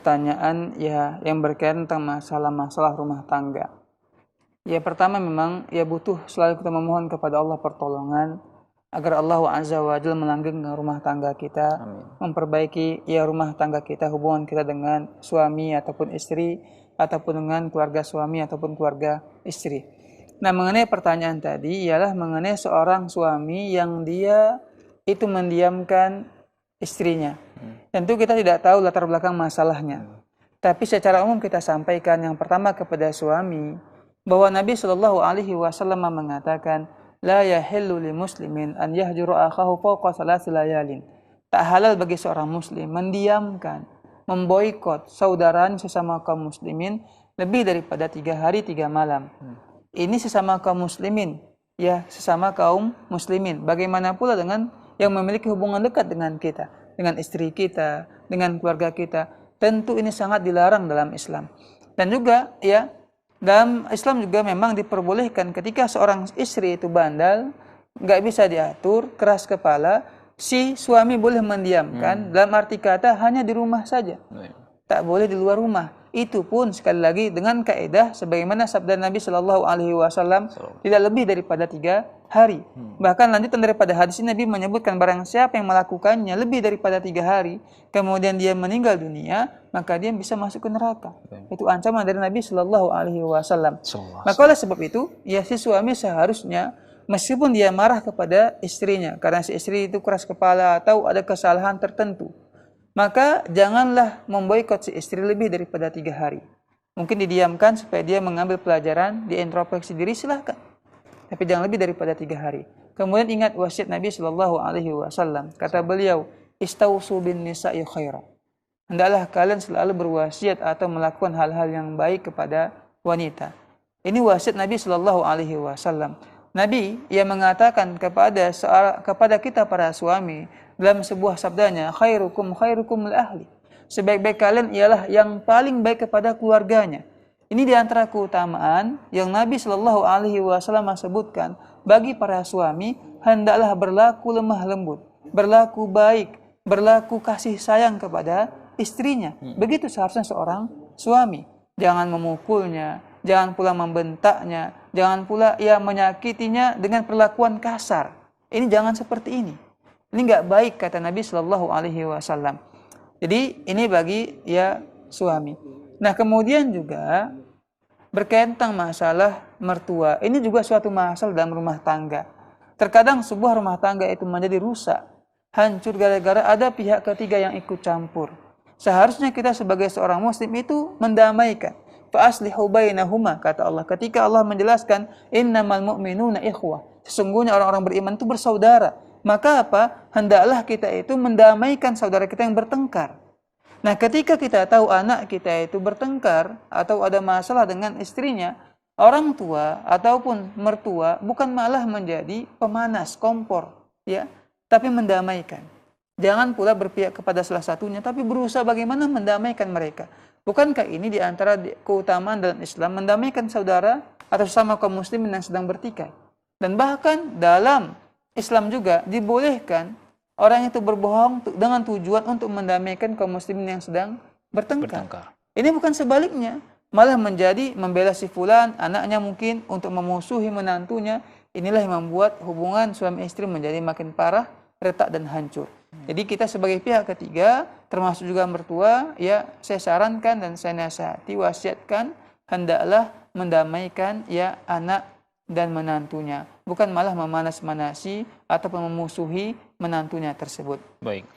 pertanyaan ya yang berkaitan tentang masalah rumah tangga. Ya pertama memang ya butuh selalu kita memohon kepada Allah pertolongan agar Allah Azza wa Jalla melanggengkan rumah tangga kita, memperbaiki ya rumah tangga kita, hubungan kita dengan suami ataupun istri, ataupun dengan keluarga suami ataupun keluarga istri. Nah, mengenai pertanyaan tadi ialah mengenai seorang suami yang dia itu mendiamkan istrinya. Tentu kita tidak tahu latar belakang masalahnya. Tapi secara umum kita sampaikan yang pertama kepada suami bahwa Nabi Shallallahu Alaihi Wasallam mengatakan, la yahillu li muslimin an yahjuru akhahu fawqa thalath layalin. Tak halal bagi seorang muslim mendiamkan, memboikot saudaranya sesama kaum muslimin lebih daripada 3 hari 3 malam. Ini sesama kaum muslimin, ya sesama kaum muslimin. Bagaimana pula dengan yang memiliki hubungan dekat dengan kita, dengan istri kita, dengan keluarga kita. Tentu ini sangat dilarang dalam Islam. Dan juga ya dalam Islam juga memang diperbolehkan ketika seorang istri itu bandal, nggak bisa diatur, keras kepala, si suami boleh mendiamkan, dalam arti kata hanya di rumah saja, tak boleh di luar rumah. Itu pun sekali lagi dengan kaidah sebagaimana sabda Nabi Shallallahu Alaihi Wasallam tidak lebih daripada 3 hari. Bahkan lanjutan daripada hadis ini Nabi menyebutkan barang siapa yang melakukannya lebih daripada 3 hari, kemudian dia meninggal dunia, maka dia bisa masuk ke neraka. Itu ancaman dari Nabi Shallallahu Alaihi Wasallam. Maka oleh sebab itu, ya si suami seharusnya meskipun dia marah kepada istrinya karena si istri itu keras kepala atau ada kesalahan tertentu, maka janganlah memboikot si istri lebih daripada 3 hari. Mungkin didiamkan supaya dia mengambil pelajaran, dia introspeksi diri, silahkan. Tapi jangan lebih daripada 3 hari. Kemudian ingat wasiat Nabi Shallallahu Alaihi Wasallam. Kata beliau, istausu bin nisa'i khaira. Hendaklah kalian selalu berwasiat atau melakukan hal-hal yang baik kepada wanita. Ini wasiat Nabi Shallallahu Alaihi Wasallam. Nabi yang mengatakan kepada kita para suami dalam sebuah sabdanya, khairukum li ahli. Sebaik-baik kalian ialah yang paling baik kepada keluarganya. Ini diantara keutamaan yang Nabi Shallallahu Alaihi Wasallam sebutkan bagi para suami, hendaklah berlaku lemah lembut, berlaku baik, berlaku kasih sayang kepada istrinya. Begitu seharusnya seorang suami. Jangan memukulnya, jangan pula membentaknya, jangan pula ia menyakitinya dengan perlakuan kasar. Ini jangan seperti ini. Ini nggak baik kata Nabi Shallallahu Alaihi Wasallam. Jadi ini bagi ya suami. Nah kemudian juga berkaitan tentang masalah mertua. Ini juga suatu masalah dalam rumah tangga. Terkadang sebuah rumah tangga itu menjadi rusak, hancur gara-gara ada pihak ketiga yang ikut campur. Seharusnya kita sebagai seorang muslim itu mendamaikan. Fa aslihu bainahuma, kata Allah. Ketika Allah menjelaskan innamal mu'minuna ikhwah, sesungguhnya orang-orang beriman itu bersaudara. Maka apa? Hendaklah kita itu mendamaikan saudara kita yang bertengkar. Nah, ketika kita tahu anak kita itu bertengkar atau ada masalah dengan istrinya, orang tua ataupun mertua bukan malah menjadi pemanas, kompor, ya, tapi mendamaikan. Jangan pula berpihak kepada salah satunya, tapi berusaha bagaimana mendamaikan mereka. Bukankah ini di antara keutamaan dalam Islam, mendamaikan saudara atau sesama kaum muslimin yang sedang bertikai. Dan bahkan dalam Islam juga dibolehkan orang itu berbohong dengan tujuan untuk mendamaikan kaum muslimin yang sedang bertengkar. Ini bukan sebaliknya, malah menjadi membela si fulan, anaknya mungkin untuk memusuhi menantunya. Inilah yang membuat hubungan suami istri menjadi makin parah, retak dan hancur. Jadi kita sebagai pihak ketiga, termasuk juga mertua, ya saya sarankan dan saya nasihati, wasiatkan, hendaklah mendamaikan ya anak dan menantunya, bukan malah memanas-manasi ataupun memusuhi menantunya tersebut. Baik.